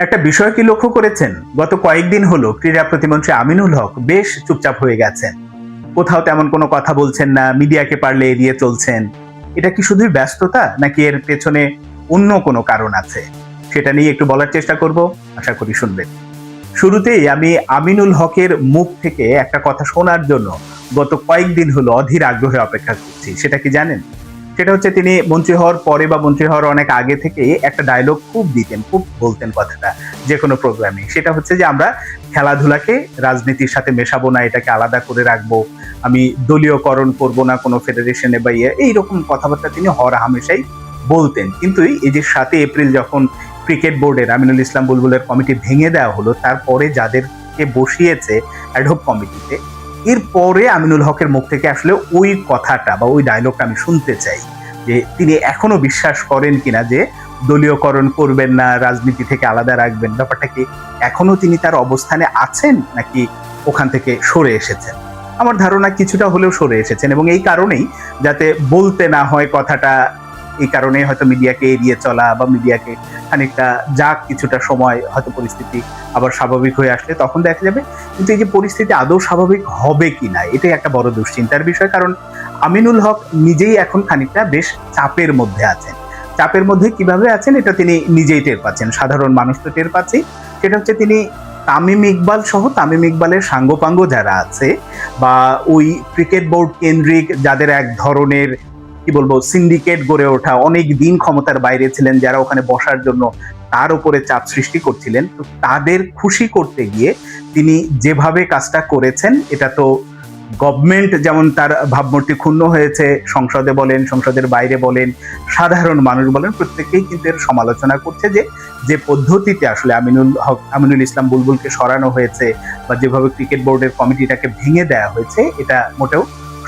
একটা বিষয় কি লক্ষ্য করেছেন? গত কয়েকদিন হলো ক্রীড়া প্রতিমন্ত্রী আমিনুল হক বেশ চুপচাপ হয়ে গেছেন। কোথাও তেমন কোনো কথা বলছেন না, মিডিয়াকে পারলে এড়িয়ে চলছেন। এটা কি শুধুই ব্যস্ততা নাকি এর পেছনে অন্য কোনো কারণ আছে? সেটা নিয়ে একটু বলার চেষ্টা করব, আশা করি শুনবেন। শুরুতেই আমি আমিনুল হকের মুখ থেকে একটা কথা শোনার জন্য গত কয়েকদিন হলো অধীর আগ্রহে অপেক্ষা করছি। সেটা কি জানেন? সেটা হচ্ছে তিনি মন্ত্রী হওয়ার পরে বা মন্ত্রী হওয়ার অনেক আগে থেকে একটা ডায়লগ খুব দিতেন, খুব বলতেন কথাটা যে কোনো প্রোগ্রামে। সেটা হচ্ছে যে আমরা খেলাধুলাকে রাজনীতির সাথে মেশাবো না, এটাকে আলাদা করে রাখবো। আমি দলীয়করণ করব না কোনো ফেডারেশনে বা এইরকম কথাবার্তা তিনি হর হামেশাই বলতেন। কিন্তু এই যে 7 এপ্রিল যখন ক্রিকেট বোর্ডের আমিনুল ইসলাম বুলবুলের কমিটি ভেঙে দেওয়া হলো, তারপরে যাদেরকে বসিয়েছে অ্যাডহক কমিটিতে, এরপরে আমিনুল হকের মুখ থেকে আসলে ওই কথাটা বা ওই ডায়লগটা আমি শুনতে চাই যে তিনি এখনো বিশ্বাস করেন কিনা যে দলীয়করণ করবেন না, রাজনীতি থেকে আলাদা রাখবেন। ব্যাপারটা কি এখনো তিনি তার অবস্থানে আছেন নাকি ওখান থেকে সরে এসেছেন? আমার ধারণা কিছুটা হলেও সরে এসেছেন, এবং এই কারণেই যাতে বলতে না হয় কথাটা, এই কারণে হয়তো মিডিয়াকে এড়িয়ে চলা বা মিডিয়াকে খানিকটা যাক কিছুটা সময়, হয়তো পরিস্থিতি আবার স্বাভাবিক হয়ে আসলে তখন দেখা যাবে। কিন্তু এই যে পরিস্থিতি আদৌ স্বাভাবিক হবে কিনা, এটাই একটা বড় দুশ্চিন্তার বিষয়। কারণ আমিনুল হক নিজেই এখন খানিকটা বেশ চাপের মধ্যে আছেন। চাপের মধ্যে কিভাবে আছেন এটা তিনি নিজেই টের পাচ্ছেন, সাধারণ মানুষ তো টের পাচ্ছেই। সেটা হচ্ছে তিনি তামিম ইকবাল সহ তামিম ইকবালের সাঙ্গপাঙ্গ যারা আছে বা ওই ক্রিকেট বোর্ড কেন্দ্রিক যাদের এক ধরনের কি বলবো সিন্ডিকেট গড়ে ওঠা, অনেক দিন ক্ষমতার বাইরে ছিলেন যারা ওখানে বসার জন্য তার উপরে চাপ সৃষ্টি করছিলেন, তো তাদের খুশি করতে গিয়ে তিনি যেভাবে কাজটা করেছেন, এটা তো গভর্নমেন্ট যেমন তার ভাবমূর্তি ক্ষুণ্ণ হয়েছে, সংসদে বলেন, সংসদের বাইরে বলেন, সাধারণ মানুষ বলেন, প্রত্যেকেই কিন্তু এর সমালোচনা করছে যে যে পদ্ধতিতে আসলে আমিনুল ইসলাম বুলবুলকে সরানো হয়েছে বা যেভাবে ক্রিকেট বোর্ডের কমিটিটাকে ভেঙে দেওয়া হয়েছে, এটা মোটেও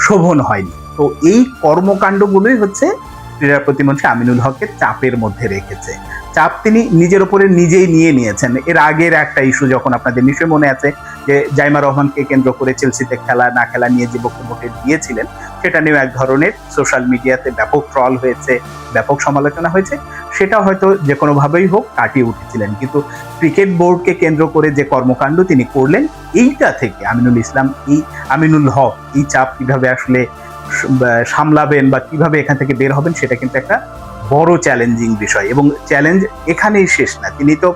শোভন হয়নি। তো এই কর্মকাণ্ডগুলোই হচ্ছে ক্রীড়া প্রতিমন্ত্রী আমিনুল হককে চাপের মধ্যে রেখেছে। চাপ তিনি নিজের উপরে নিজেই নিয়ে নিয়েছেন। এর আগের একটা ইস্যু যখন আপনাদের নিশ্চয়ই মনে আছে যে জাইমা রহমানকে কেন্দ্র করে চেলসিতে খেলা না খেলা নিয়ে যে বক্তব্যটি দিয়েছিলেন, সেটা নিয়েও এক ধরনের সোশ্যাল মিডিয়াতে ব্যাপক ট্রল হয়েছে, ব্যাপক সমালোচনা হয়েছে। সেটা হয়তো যে কোনোভাবেই হোক কাটিয়ে উঠেছিলেন, কিন্তু ক্রিকেট বোর্ডকে কেন্দ্র করে যে কর্মকাণ্ড তিনি করলেন, এইটা থেকে আমিনুল হক এই চাপ কিভাবে আসলে সামলাবেন বা কিভাবে এখান থেকে বের হবেন, সেটা কিন্তু একটা বড় চ্যালেঞ্জিং বিষয়। এবং চ্যালেঞ্জ এখানেই শেষ না। তিনি তো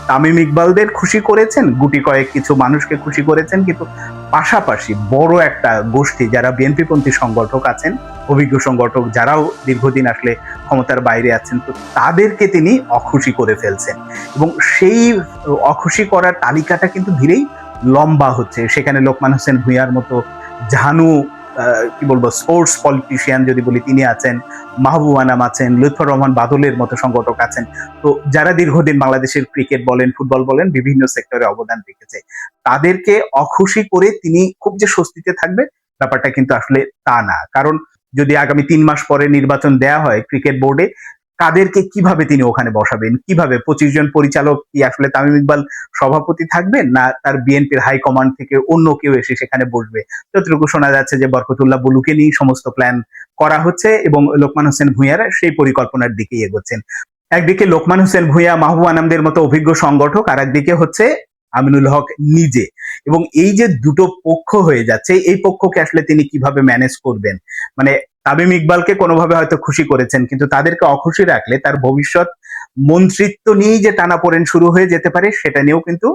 তামিম ইকবালদের খুশি করেছেন, গুটি কয়েক কিছু মানুষকে খুশি করেছেন, কিন্তু পাশাপাশি বড় একটা গোষ্ঠী যারা বিএনপিপন্থী সংগঠক আছেন, অভিজ্ঞ সংগঠক যারাও দীর্ঘদিন আসলে ক্ষমতার বাইরে আছেন, তো তাদেরকে তিনি অখুশি করে ফেলছেন। এবং সেই অখুশি করার তালিকাটা কিন্তু ধীরেই লম্বা হচ্ছে। সেখানে লোকমান হোসেন ভূঁইয়ার মতো ঝানু কি বলবো স্পোর্টস পলিটিশিয়ান যদি বলি তিনি আছেন, মাহবুব আনাম আছেন, লুৎফর রহমান বাদলের মতো সংগঠক আছেন। তো যারা দীর্ঘদিন বাংলাদেশের ক্রিকেট বলেন, ফুটবল বলেন, বিভিন্ন সেক্টরে অবদান রেখেছে, তাদেরকে অখুশি করে তিনি খুব যে স্বস্তিতে থাকবে, ব্যাপারটা কিন্তু আসলে তা না। কারণ যদি আগামী 3 মাস পরে নির্বাচন দেয়া হয় ক্রিকেট বোর্ডে, কাদেরকে কিভাবে তিনি ওখানে বসাবেন, কিভাবে 25 জন পরিচালক কি আসলে তামিম ইকবাল সভাপতি থাকবেন, না তার বিএনপির হাইকমান্ড থেকে অন্য কেউ এসে সেখানে বসবে? যতটুকু শোনা যাচ্ছে যে বরকতুল্লাহ বুলুকে নিয়ে সমস্ত প্ল্যান করা হচ্ছে এবং লোকমান হোসেন ভূঁইয়ারা সেই পরিকল্পনার দিকেই এগোচ্ছেন। একদিকে লোকমান হোসেন ভূঁইয়া, মাহবুব আনামদের মতো অভিজ্ঞ সংগঠক, আর একদিকে হচ্ছে আমিনুল হক নিজে। এবং এই যে দুটো পক্ষ হয়ে যাচ্ছে, এই পক্ষকে আসলে তিনি কিভাবে ম্যানেজ করবেন? মানে তামিম ইকবালকে কোনোভাবে হয়তো খুশি করেছেন, কিন্তু তাদেরকে অখুশি রাখলে তার ভবিষ্যৎ মন্ত্রিত্ব নিয়েই যে টানাপোড়েন শুরু হয়ে যেতে পারে, সেটা নিয়েও কিন্তু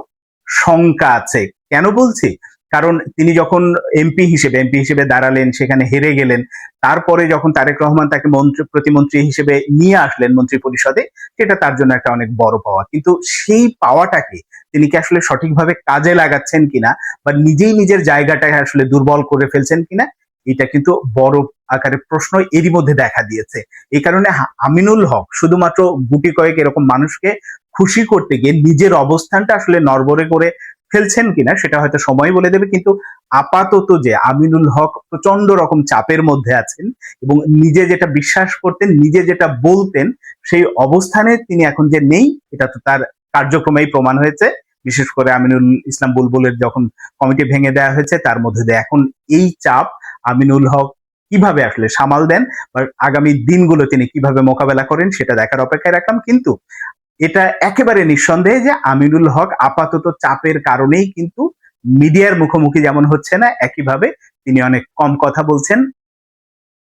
শঙ্কা আছে। কেন বলছি? কারণ তিনি যখন এমপি হিসেবে দাঁড়ালেন, সেখানে হেরে গেলেন, তারপরে যখন তারেক রহমান তাকে প্রতিমন্ত্রী হিসেবে নিয়ে আসলেন মন্ত্রী পরিষদে, সেটা তার জন্য একটা অনেক বড় পাওয়া। কিন্তু সেই পাওয়াটাকে তিনি কি আসলে সঠিকভাবে কাজে লাগাচ্ছেন কিনা বা নিজেই নিজের জায়গাটাকে আসলে দুর্বল করে ফেলছেন কিনা, এটা কিন্তু বড় আকারে প্রশ্ন এরই মধ্যে দেখা দিয়েছে। এই কারণে আমিনুল হক শুধুমাত্র গুটি কয়েক এরকম মানুষকে খুশি করতে গিয়ে নিজের অবস্থানটা আসলে নড়বড়ে করে ফেলছেন কিনা, সেটা হয়তো সময় বলে দেবে। কিন্তু আপাতত যে আমিনুল হক প্রচন্ড রকম চাপের মধ্যে আছেন এবং নিজে যেটা বিশ্বাস করতেন, নিজে যেটা বলতেন, সেই অবস্থানে তিনি এখন যে নেই, এটা তো তার কার্যক্রমেই প্রমাণ হয়েছে। বিশেষ করে আমিনুল ইসলাম বুলবুলের যখন কমিটি ভেঙে দেওয়া হয়েছে, তার মধ্যে দিয়ে এখন এই চাপ আমিনুল হক কিভাবে আসলে সামাল দেন বা আগামী দিনগুলো তিনি কিভাবে মোকাবেলা করেন, সেটা দেখার অপেক্ষায় রাখলাম। কিন্তু এটা একেবারে নিঃসন্দেহে যে আমিনুল হক আপাতত চাপের কারণেই কিন্তু মিডিয়ার মুখোমুখি যেমন হচ্ছে না, একইভাবে তিনি অনেক কম কথা বলছেন,